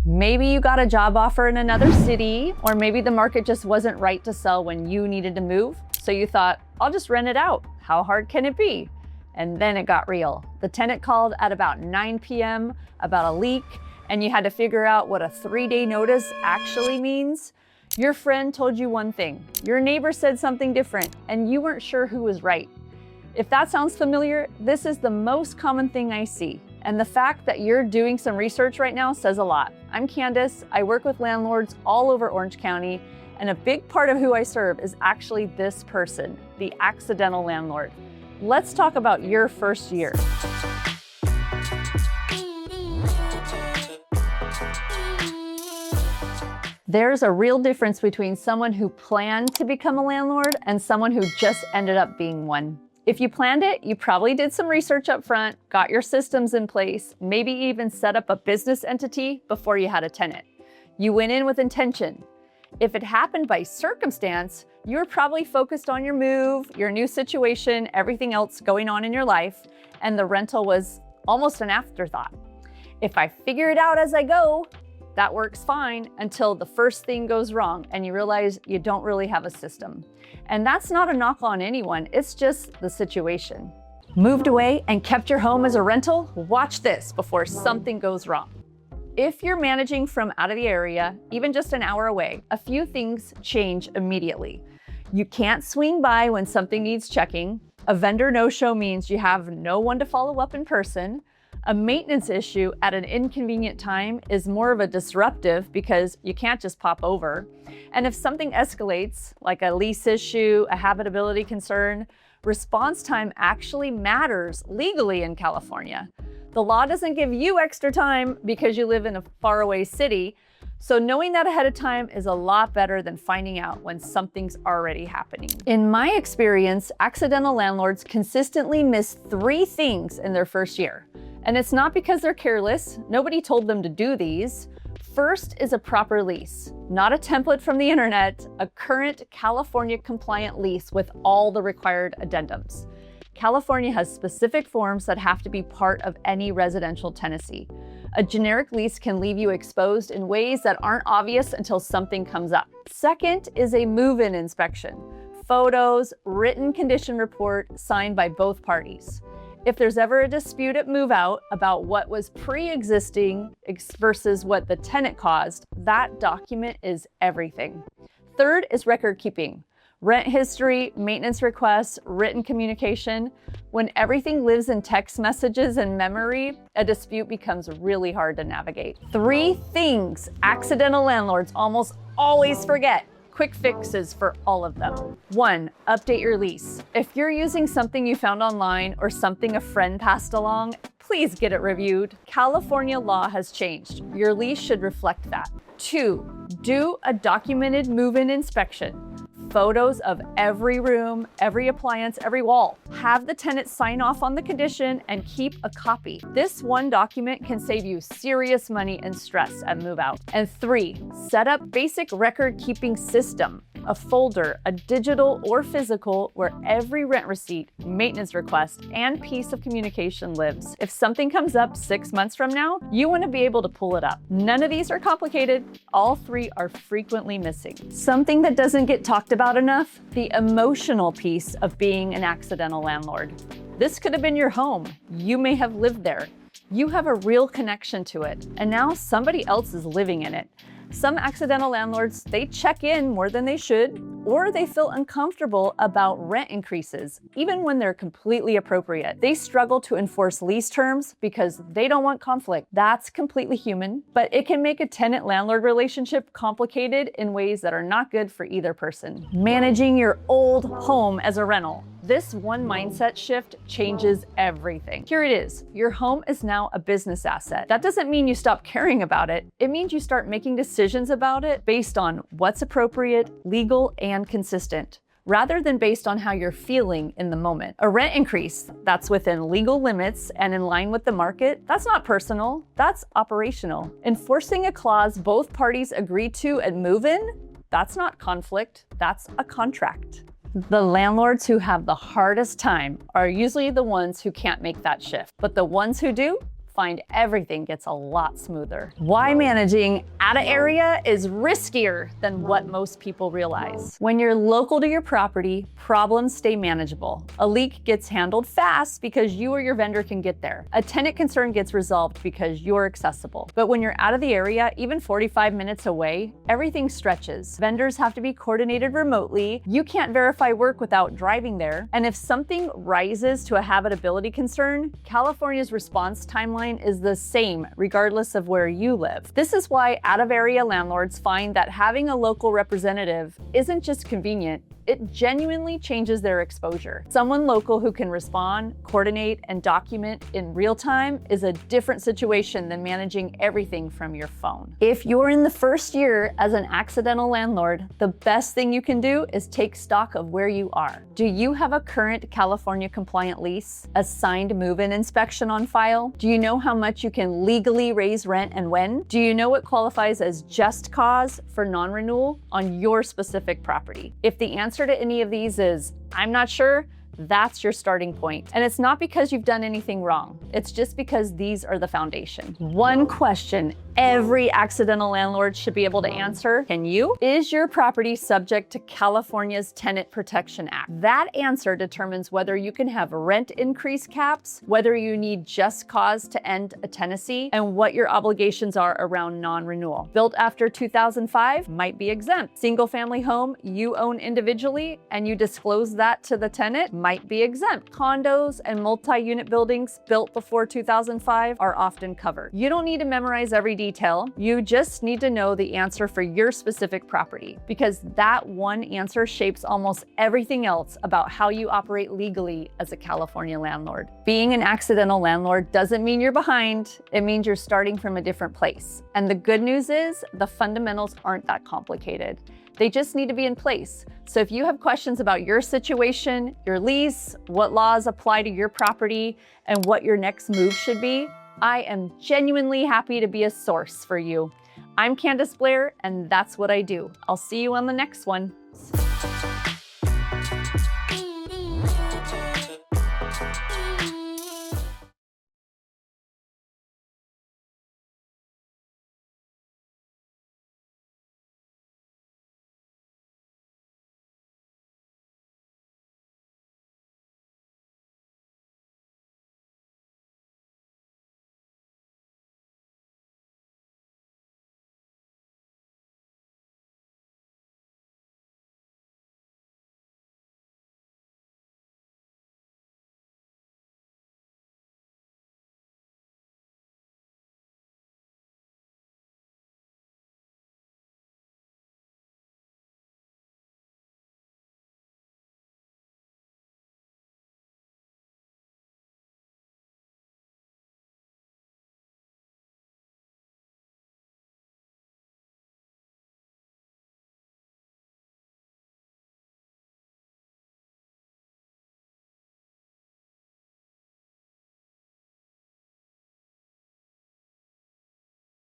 Maybe you got a job offer in another city, or maybe the market just wasn't right to sell when you needed to move. So you thought, I'll just rent it out. How hard can it be? And then it got real. The tenant called at about 9 p.m. about a leak, and you had to figure out what a 3-day notice actually means. Your friend told you one thing, your neighbor said something different, and you weren't sure who was right. If that sounds familiar, this is the most common thing I see. And the fact that you're doing some research right now says a lot. I'm Candice. I work with landlords all over Orange County, and a big part of who I serve is actually this person, the accidental landlord. Let's talk about your first year. There's a real difference between someone who planned to become a landlord and someone who just ended up being one. If you planned it, you probably did some research up front, got your systems in place, maybe even set up a business entity before you had a tenant. You went in with intention. If it happened by circumstance, you were probably focused on your move, your new situation, everything else going on in your life, and the rental was almost an afterthought. If I figure it out as I go, that works fine until the first thing goes wrong and you realize you don't really have a system. And that's not a knock on anyone, it's just the situation. Moved away and kept your home as a rental? Watch this before something goes wrong. If you're managing from out of the area, even just an hour away, a few things change immediately. You can't swing by when something needs checking. A vendor no-show means you have no one to follow up in person. A maintenance issue at an inconvenient time is more of a disruptive because you can't just pop over. And if something escalates, like a lease issue, a habitability concern, response time actually matters legally in California. The law doesn't give you extra time because you live in a faraway city, so knowing that ahead of time is a lot better than finding out when something's already happening. In my experience, accidental landlords consistently miss 3 things in their first year. And it's not because they're careless. Nobody told them to do these. First is a proper lease, not a template from the internet, a current California compliant lease with all the required addendums. California has specific forms that have to be part of any residential tenancy. A generic lease can leave you exposed in ways that aren't obvious until something comes up. Second is a move-in inspection. Photos, written condition report signed by both parties. If there's ever a dispute at move out about what was pre-existing versus what the tenant caused, that document is everything. Third is record keeping. Rent history, maintenance requests, written communication. When everything lives in text messages and memory, a dispute becomes really hard to navigate. 3 things accidental landlords almost always forget. Quick fixes for all of them. 1, update your lease. If you're using something you found online or something a friend passed along, please get it reviewed. California law has changed. Your lease should reflect that. 2, do a documented move-in inspection. Photos of every room, every appliance, every wall. Have the tenant sign off on the condition and keep a copy. This one document can save you serious money and stress at move out. And 3, set up basic record keeping system. A folder, a digital or physical, where every rent receipt, maintenance request, and piece of communication lives. If something comes up 6 months from now, you want to be able to pull it up. None of these are complicated. All 3 are frequently missing. Something that doesn't get talked about enough, the emotional piece of being an accidental landlord. This could have been your home. You may have lived there. You have a real connection to it, and now somebody else is living in it. Some accidental landlords, they check in more than they should, or they feel uncomfortable about rent increases, even when they're completely appropriate. They struggle to enforce lease terms because they don't want conflict. That's completely human, but it can make a tenant-landlord relationship complicated in ways that are not good for either person. Managing your old home as a rental. This one mindset shift changes everything. Here it is. Your home is now a business asset. That doesn't mean you stop caring about it. It means you start making decisions about it based on what's appropriate, legal, and consistent, rather than based on how you're feeling in the moment. A rent increase that's within legal limits and in line with the market, that's not personal, that's operational. Enforcing a clause both parties agree to at move-in, that's not conflict, that's a contract. The landlords who have the hardest time are usually the ones who can't make that shift, but the ones who do, find everything gets a lot smoother. Why managing out of area is riskier than what most people realize. When you're local to your property, problems stay manageable. A leak gets handled fast because you or your vendor can get there. A tenant concern gets resolved because you're accessible. But when you're out of the area, even 45 minutes away, everything stretches. Vendors have to be coordinated remotely. You can't verify work without driving there. And if something rises to a habitability concern, California's response timeline is the same regardless of where you live. This is why out-of-area landlords find that having a local representative isn't just convenient, it genuinely changes their exposure. Someone local who can respond, coordinate, and document in real time is a different situation than managing everything from your phone. If you're in the first year as an accidental landlord, the best thing you can do is take stock of where you are. Do you have a current California compliant lease? A signed move-in inspection on file? Do you know how much you can legally raise rent and when? Do you know what qualifies as just cause for non-renewal on your specific property? If the answer to any of these is, I'm not sure, that's your starting point. And it's not because you've done anything wrong. It's just because these are the foundation. One question every accidental landlord should be able to answer, can you? Is your property subject to California's Tenant Protection Act? That answer determines whether you can have rent increase caps, whether you need just cause to end a tenancy, and what your obligations are around non-renewal. Built after 2005 might be exempt. Single family home you own individually and you disclose that to the tenant might be exempt. Condos and multi-unit buildings built before 2005 are often covered. You don't need to memorize every detail. You just need to know the answer for your specific property, because that one answer shapes almost everything else about how you operate legally as a California landlord. Being an accidental landlord doesn't mean you're behind. It means you're starting from a different place. And the good news is the fundamentals aren't that complicated. They just need to be in place. So if you have questions about your situation, your lease, what laws apply to your property, and what your next move should be, I am genuinely happy to be a source for you. I'm Candice Blair, and that's what I do. I'll see you on the next one.